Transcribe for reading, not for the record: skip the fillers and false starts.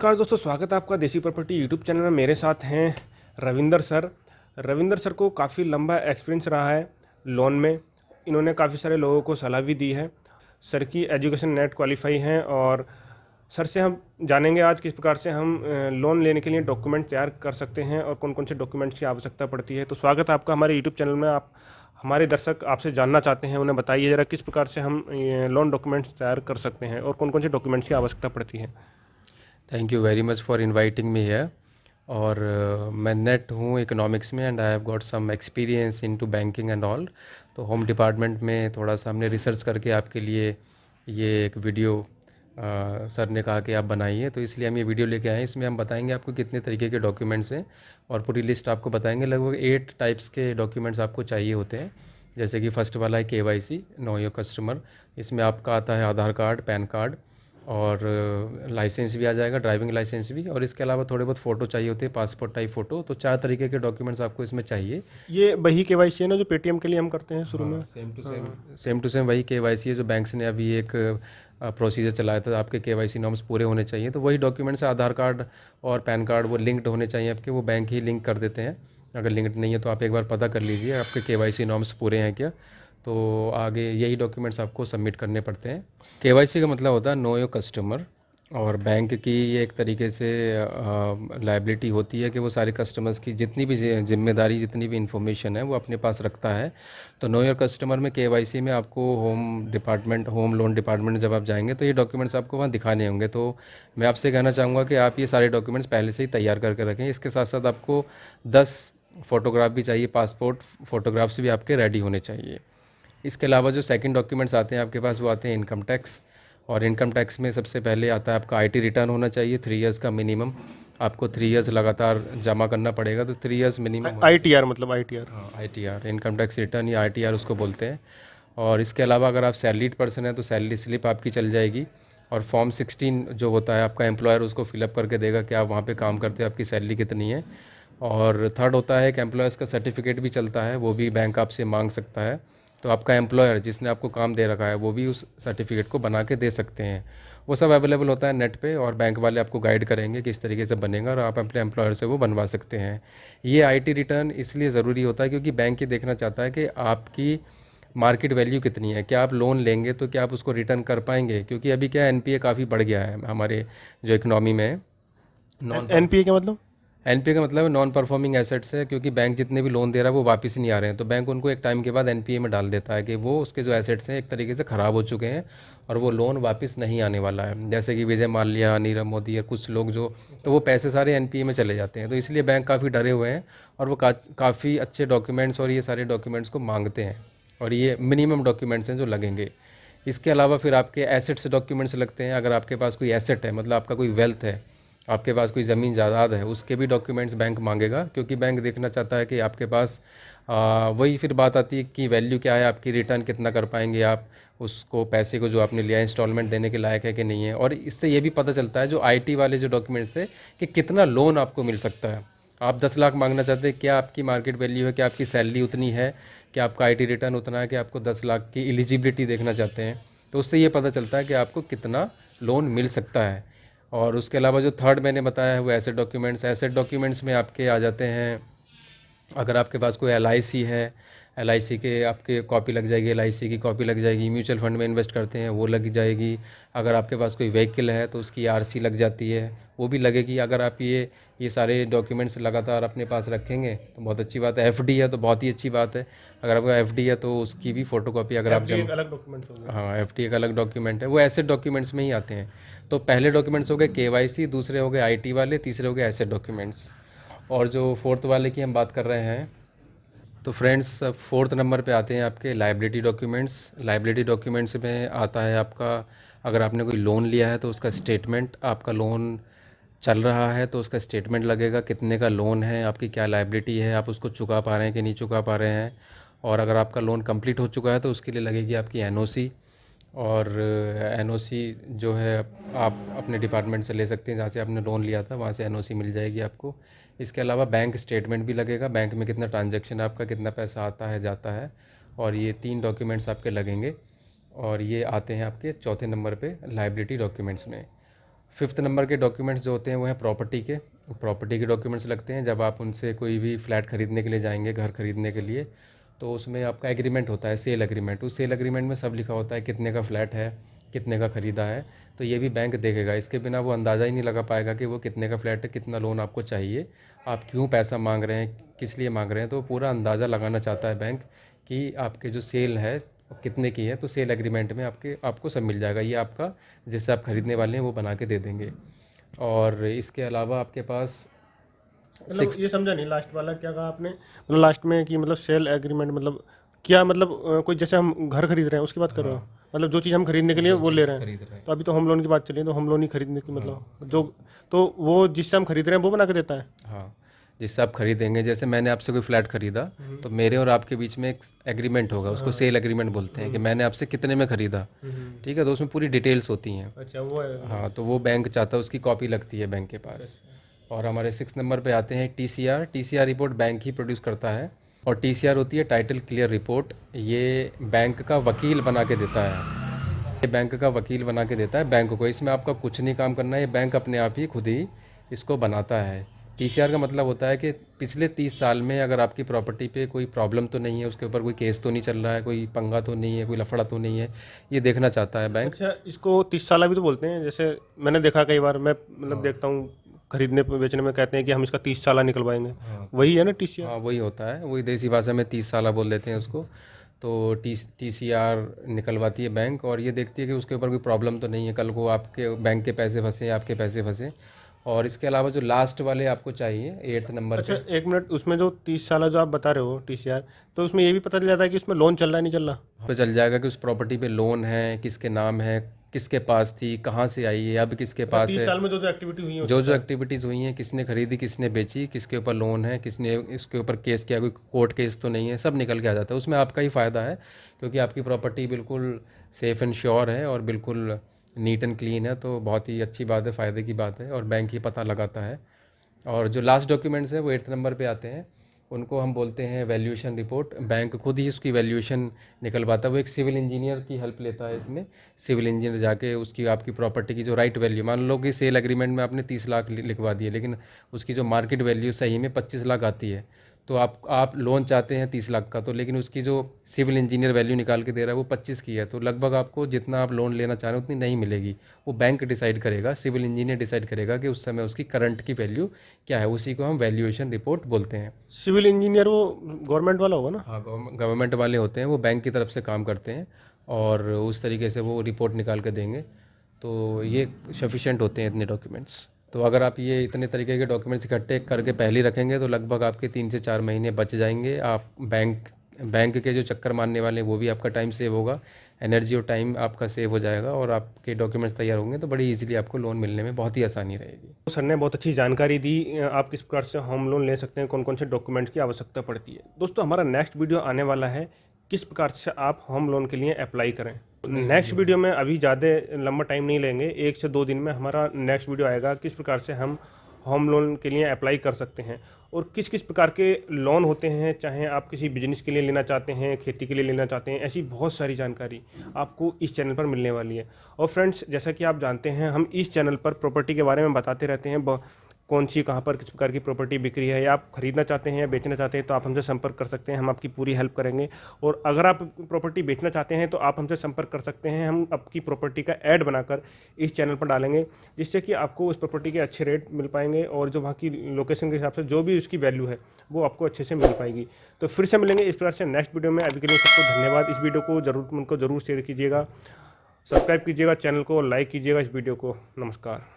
नमस्कार दोस्तों, स्वागत है आपका देसी प्रॉपर्टी यूट्यूब चैनल में। मेरे साथ हैं रविंदर सर। रविंदर सर को काफ़ी लंबा एक्सपीरियंस रहा है लोन में। इन्होंने काफ़ी सारे लोगों को सलाह भी दी है। सर की एजुकेशन नेट क्वालिफाई हैं और सर से हम जानेंगे आज किस प्रकार से हम लोन लेने के लिए डॉक्यूमेंट तैयार कर सकते हैं और कौन कौन से डॉक्यूमेंट्स की आवश्यकता पड़ती है। तो स्वागत है आपका हमारे यूट्यूब चैनल में। आप हमारे दर्शक आपसे जानना चाहते हैं, उन्हें बताइए ज़रा किस प्रकार से हम लोन डॉक्यूमेंट्स तैयार कर सकते हैं और कौन कौन से डॉक्यूमेंट्स की आवश्यकता पड़ती है। Thank you very much for inviting me here. और मैं नेट हूँ इकोनॉमिक्स में and I have got some experience into banking and all. तो होम डिपार्टमेंट में थोड़ा सा हमने रिसर्च करके आपके लिए ये एक वीडियो सर ने कहा कि आप बनाइए, तो इसलिए हम ये वीडियो लेके आए हैं। इसमें हम बताएंगे आपको कितने तरीके के डॉक्यूमेंट्स हैं और पूरी लिस्ट आपको बताएंगे। लगभग 8 टाइप्स के डॉक्यूमेंट्स आपको चाहिए होते हैं। जैसे कि फर्स्ट वाला है KYC, नो योर कस्टमर। इसमें आपका आता है आधार कार्ड, पैन कार्ड और लाइसेंस भी आ जाएगा, ड्राइविंग लाइसेंस भी। और इसके अलावा थोड़े बहुत फ़ोटो चाहिए होते हैं, पासपोर्ट टाइप फ़ोटो। तो 4 तरीके के डॉक्यूमेंट्स आपको इसमें चाहिए। ये वही केवाईसी है ना जो पेटीएम के लिए हम करते हैं शुरू में? सेम टू सेम वही KYC है जो बैंक्स ने अभी एक प्रोसीजर चलाया था। आपके KYC नॉर्म्स पूरे होने चाहिए, तो वही डॉक्यूमेंट्स आधार कार्ड और पैन कार्ड वो लिंक्ड होने चाहिए आपके। वो बैंक ही लिंक कर देते हैं। अगर लिंक्ड नहीं है तो आप एक बार पता कर लीजिए आपके KYC नॉर्म्स पूरे हैं क्या। तो आगे यही डॉक्यूमेंट्स आपको सबमिट करने पड़ते हैं। KYC का मतलब होता है नो योर कस्टमर। और बैंक की ये एक तरीके से लायबिलिटी होती है कि वो सारे कस्टमर्स की जितनी भी जिम्मेदारी, जितनी भी इंफॉर्मेशन है वो अपने पास रखता है। तो नो योर कस्टमर में KYC में आपको होम लोन डिपार्टमेंट जब आप जाएंगे तो ये डॉक्यूमेंट्स आपको वहाँ दिखाने होंगे। तो मैं आपसे कहना चाहूँगा कि आप ये सारे डॉक्यूमेंट्स पहले से ही तैयार करके रखें। इसके साथ साथ आपको 10 फ़ोटोग्राफ भी चाहिए, पासपोर्ट फ़ोटोग्राफ्स भी आपके रेडी होने चाहिए। इसके अलावा जो सेकंड डॉक्यूमेंट्स आते हैं आपके पास, वो आते हैं इनकम टैक्स। और इनकम टैक्स में सबसे पहले आता है आपका IT रिटर्न होना चाहिए 3 इयर्स का मिनिमम। आपको 3 इयर्स लगातार जमा करना पड़ेगा, तो 3 इयर्स मिनिमम। ITR मतलब ITR। हाँ, ITR, इनकम टैक्स रिटर्न या ITR उसको बोलते हैं। और इसके अलावा अगर आप सैलरीड पर्सन है तो सैलरी स्लिप आपकी चल जाएगी। और फॉर्म 16 जो होता है आपका एम्प्लॉयर उसको फिलअप करके देगा कि आप वहाँ पे काम करते हो, आपकी सैलरी कितनी है। और थर्ड होता है कि एम्प्लॉयर्स का सर्टिफिकेट भी चलता है, वो भी बैंक आपसे मांग सकता है। तो आपका एम्प्लॉयर जिसने आपको काम दे रखा है वो भी उस सर्टिफिकेट को बना के दे सकते हैं। वो सब अवेलेबल होता है नेट पे और बैंक वाले आपको गाइड करेंगे कि इस तरीके से बनेगा और आप अपने एम्प्लॉयर से वो बनवा सकते हैं। ये IT रिटर्न इसलिए ज़रूरी होता है क्योंकि बैंक ये देखना चाहता है कि आपकी मार्केट वैल्यू कितनी है। क्या आप लोन लेंगे तो क्या आप उसको रिटर्न कर पाएंगे, क्योंकि अभी क्या NPA काफ़ी बढ़ गया है हमारे जो इकनॉमी में है। नॉन NPA का मतलब? NPA का मतलब नॉन परफॉर्मिंग एसेट्स है, क्योंकि बैंक जितने भी लोन दे रहा है वो वापस नहीं आ रहे हैं। तो बैंक उनको एक टाइम के बाद NPA में डाल देता है कि वो उसके जो एसेट्स हैं एक तरीके से ख़राब हो चुके हैं और वो लोन वापस नहीं आने वाला है। जैसे कि विजय माल्या, नीरव मोदी या कुछ लोग जो, तो वो पैसे सारे NPA में चले जाते हैं। तो इसलिए बैंक काफ़ी डरे हुए हैं और वो काफ़ी अच्छे डॉक्यूमेंट्स और ये सारे डॉक्यूमेंट्स को मांगते हैं। और ये मिनिमम डॉक्यूमेंट्स हैं जो लगेंगे। इसके अलावा फिर आपके एसेट्स डॉक्यूमेंट्स लगते हैं। अगर आपके पास कोई एसेट है, मतलब आपका कोई वेल्थ है, आपके पास कोई ज़मीन जायदाद है, उसके भी डॉक्यूमेंट्स बैंक मांगेगा, क्योंकि बैंक देखना चाहता है कि आपके पास वही फिर बात आती है कि वैल्यू क्या है आपकी, रिटर्न कितना कर पाएंगे आप उसको, पैसे को जो आपने लिया इंस्टॉलमेंट देने के लायक है कि नहीं है। और इससे ये भी पता चलता है जो IT वाले जो डॉक्यूमेंट्स थे कि कितना लोन आपको मिल सकता है। आप 10 लाख मांगना चाहते हैं, क्या आपकी मार्केट वैल्यू है, क्या आपकी सैलरी उतनी है, क्या आपका IT रिटर्न उतना है कि आपको 10 लाख की एलिजिबिलिटी देखना चाहते हैं। तो उससे ये पता चलता है कि आपको कितना लोन मिल सकता है। और उसके अलावा जो थर्ड मैंने बताया है वो एसेट डॉक्यूमेंट्स में आपके आ जाते हैं। अगर आपके पास कोई LIC है, LIC के आपके कॉपी लग जाएगी, LIC की कॉपी लग जाएगी। म्यूचुअल फंड में इन्वेस्ट करते हैं वो लग जाएगी। अगर आपके पास कोई व्हीकल है तो उसकी RC लग जाती है, वो भी लगेगी। अगर आप ये सारे डॉक्यूमेंट्स लगातार अपने पास रखेंगे तो बहुत अच्छी बात है। FD है तो बहुत ही अच्छी बात है। अगर आपका FD है तो उसकी भी फ़ोटोकॉपी अगर आप एक अलग डॉक्यूमेंट हो गया। हाँ, FD एक अलग डॉक्यूमेंट है, वो एसेट डॉक्यूमेंट्स में ही आते हैं। तो पहले डॉक्यूमेंट्स हो गए KYC, दूसरे हो गए IT वाले, तीसरे हो गए एसेट डॉक्यूमेंट्स। और जो फोर्थ वाले की हम बात कर रहे हैं, तो फ्रेंड्स फोर्थ नंबर पे आते हैं आपके लायबिलिटी डॉक्यूमेंट्स। लायबिलिटी डॉक्यूमेंट्स में आता है आपका, अगर आपने कोई लोन लिया है तो उसका स्टेटमेंट, आपका लोन चल रहा है तो उसका स्टेटमेंट लगेगा, कितने का लोन है, आपकी क्या लायबिलिटी है, आप उसको चुका पा रहे हैं कि नहीं चुका पा रहे हैं। और अगर आपका लोन कंप्लीट हो चुका है तो उसके लिए लगेगी आपकी NOC। और NOC जो है आप अपने डिपार्टमेंट से ले सकते हैं, जहाँ से आपने लोन लिया था वहाँ से NOC मिल जाएगी आपको। इसके अलावा बैंक स्टेटमेंट भी लगेगा, बैंक में कितना ट्रांजैक्शन है आपका, कितना पैसा आता है जाता है। और ये 3 डॉक्यूमेंट्स आपके लगेंगे। और ये आते हैं आपके चौथे नंबर पे लायबिलिटी डॉक्यूमेंट्स में। 5th नंबर के डॉक्यूमेंट्स जो होते हैं वो हैं प्रॉपर्टी के डॉक्यूमेंट्स लगते हैं। जब आप उनसे कोई भी फ्लैट ख़रीदने के लिए जाएंगे, घर ख़रीदने के लिए, तो उसमें आपका एग्रीमेंट होता है, सेल एग्रीमेंट। उस सेल एग्रीमेंट में सब लिखा होता है कितने का फ्लैट है, कितने का ख़रीदा है। तो ये भी बैंक देखेगा, इसके बिना वो अंदाज़ा ही नहीं लगा पाएगा कि वो कितने का फ्लैट है, कितना लोन आपको चाहिए, आप क्यों पैसा मांग रहे हैं, किस लिए मांग रहे हैं। तो पूरा अंदाज़ा लगाना चाहता है बैंक कि आपके जो सेल है कितने की है। तो सेल एग्रीमेंट में आपको सब मिल जाएगा। ये आपका जिससे आप ख़रीदने वाले हैं वो बना के दे देंगे। और इसके अलावा आपके पास मतलब ये समझा नहीं लास्ट वाला क्या कहा आपने, मतलब लास्ट में कि मतलब सेल एग्रीमेंट मतलब क्या, मतलब कोई जैसे हम घर खरीद रहे हैं उसकी बात कर रहे हो, मतलब जो चीज़ हम खरीदने के लिए वो ले रहे हैं। खरीद रहे हैं। तो अभी तो होम लोन की बात चली है, तो होम लोन ही खरीदने की मतलब जो, तो वो जिससे हम खरीद रहे हैं वो बना के देता है। हाँ, जिससे आप खरीदेंगे, जैसे मैंने आपसे कोई फ्लैट खरीदा तो मेरे और आपके बीच में एक एग्रीमेंट होगा, उसको सेल एग्रीमेंट बोलते हैं कि मैंने आपसे कितने में ख़रीदा। ठीक है, तो उसमें पूरी डिटेल्स होती हैं। अच्छा वो है। हाँ, तो वो बैंक चाहता है, उसकी कॉपी लगती है बैंक के पास। और हमारे 6 नंबर पे आते हैं टीसीआर रिपोर्ट बैंक ही प्रोड्यूस करता है। और टीसीआर होती है टाइटल क्लियर रिपोर्ट। ये बैंक का वकील बना के देता है, ये बैंक का वकील बना के देता है बैंक को। इसमें आपका कुछ नहीं काम करना है, ये बैंक अपने आप ही खुद ही इसको बनाता है। टीसीआर का मतलब होता है कि पिछले 30 साल में अगर आपकी प्रॉपर्टी पे कोई प्रॉब्लम तो नहीं है, उसके ऊपर कोई केस तो नहीं चल रहा है, कोई पंगा तो नहीं है, कोई लफड़ा तो नहीं है, ये देखना चाहता है बैंक। अच्छा इसको 30 साल भी तो बोलते हैं, जैसे मैंने देखा कई बार, मैं मतलब देखता हूँ खरीदने बेचने में कहते हैं कि हम इसका 30 साल निकलवाएंगे। वही है ना टीसीआर? हाँ, वही होता है, वही देसी भाषा में 30 साल बोल देते हैं उसको। तो टीसीआर निकलवाती है बैंक, और ये देखती है कि उसके ऊपर कोई प्रॉब्लम तो नहीं है, कल को आपके बैंक के पैसे फंसे, आपके पैसे फंसे। और इसके अलावा जो लास्ट वाले आपको चाहिए 8th नंबर अच्छा पे। एक मिनट, उसमें जो 30 साल जो आप बता रहे हो टीसीआर, तो उसमें ये भी पता चल जाता है कि उसमें लोन चल रहा है नहीं चल रहा? पे चल जाएगा कि उस प्रॉपर्टी पे लोन है, किसके नाम है, किसके पास थी, कहाँ से आई है, अब किसके पास 30 है। साल में जो जो एक्टिविटी हुई है जो एक्टिविटीज़ हुई हैं, किसने खरीदी, किसने बेची, किसके ऊपर लोन है, किसने इसके ऊपर केस किया, कोई कोर्ट केस तो नहीं है, सब निकल के आ जाता है। उसमें आपका ही फ़ायदा है, क्योंकि आपकी प्रॉपर्टी बिल्कुल सेफ़ एंड श्योर है और बिल्कुल नीट एंड क्लीन है। तो बहुत ही अच्छी बात है, फ़ायदे की बात है, और बैंक ही पता लगाता है। और जो लास्ट डॉक्यूमेंट्स हैं वो 8th नंबर पे आते हैं, उनको हम बोलते हैं वैल्यूएशन रिपोर्ट। बैंक खुद ही उसकी वैल्यूएशन निकलवाता है, वो एक सिविल इंजीनियर की हेल्प लेता है इसमें। सिविल इंजीनियर जाके उसकी आपकी प्रॉपर्टी की जो राइट वैल्यू, मान लो कि सेल एग्रीमेंट में आपने 30 लाख लिखवा दिए, लेकिन उसकी जो मार्केट वैल्यू सही में 25 लाख आती है, तो आप लोन चाहते हैं 30 लाख का, तो लेकिन उसकी जो सिविल इंजीनियर वैल्यू निकाल के दे रहा है वो 25 की है, तो लगभग आपको जितना आप लोन लेना चाह रहे हैं उतनी नहीं मिलेगी। वो बैंक डिसाइड करेगा, सिविल इंजीनियर डिसाइड करेगा कि उस समय उसकी करंट की वैल्यू क्या है। उसी को हम वैल्यूएशन रिपोर्ट बोलते हैं। सिविल इंजीनियर वो गवर्नमेंट वाला होगा ना? हाँ, गवर्नमेंट वाले होते हैं, वो बैंक की तरफ से काम करते हैं, और उस तरीके से वो रिपोर्ट निकाल के देंगे। तो ये सफिशेंट होते हैं इतने डॉक्यूमेंट्स। तो अगर आप ये इतने तरीके के डॉक्यूमेंट्स इकट्ठे करके पहले ही रखेंगे तो लगभग आपके 3 से 4 महीने बच जाएंगे। आप बैंक के जो चक्कर मारने वाले हैं वो भी आपका टाइम सेव होगा, एनर्जी और टाइम आपका सेव हो जाएगा, और आपके डॉक्यूमेंट्स तैयार होंगे तो बड़ी इजीली आपको लोन मिलने में बहुत ही आसानी रहेगी। तो सर ने बहुत अच्छी जानकारी दी, आप किस प्रकार से होम लोन ले सकते हैं, कौन कौन से डॉक्यूमेंट्स की आवश्यकता पड़ती है। दोस्तों हमारा नेक्स्ट वीडियो आने वाला है, किस प्रकार से आप होम लोन के लिए अप्लाई करें। नेक्स्ट वीडियो में अभी ज़्यादा लंबा टाइम नहीं लेंगे, 1 से 2 दिन में हमारा नेक्स्ट वीडियो आएगा, किस प्रकार से हम होम लोन के लिए अप्लाई कर सकते हैं और किस किस प्रकार के लोन होते हैं, चाहे आप किसी बिजनेस के लिए लेना चाहते हैं, खेती के लिए लेना चाहते हैं, ऐसी बहुत सारी जानकारी आपको इस चैनल पर मिलने वाली है। और फ्रेंड्स जैसा कि आप जानते हैं हम इस चैनल पर प्रॉपर्टी के बारे में बताते रहते हैं, कौन सी कहाँ पर किस प्रकार की प्रॉपर्टी बिक रही है, या आप खरीदना चाहते हैं या बेचना चाहते हैं तो आप हमसे संपर्क कर सकते हैं, हम आपकी पूरी हेल्प करेंगे। और अगर आप प्रॉपर्टी बेचना चाहते हैं तो आप हमसे संपर्क कर सकते हैं, हम आपकी प्रॉपर्टी का ऐड बनाकर इस चैनल पर डालेंगे, जिससे कि आपको उस प्रॉपर्टी के अच्छे रेट मिल पाएंगे और जो वहाँ की लोकेशन के हिसाब से जो भी उसकी वैल्यू है वो आपको अच्छे से मिल पाएगी। तो फिर से मिलेंगे इस प्रकार से नेक्स्ट वीडियो में। अभी के लिए सबको धन्यवाद। इस वीडियो को ज़रूर शेयर कीजिएगा, सब्सक्राइब कीजिएगा चैनल को, लाइक कीजिएगा इस वीडियो को। नमस्कार।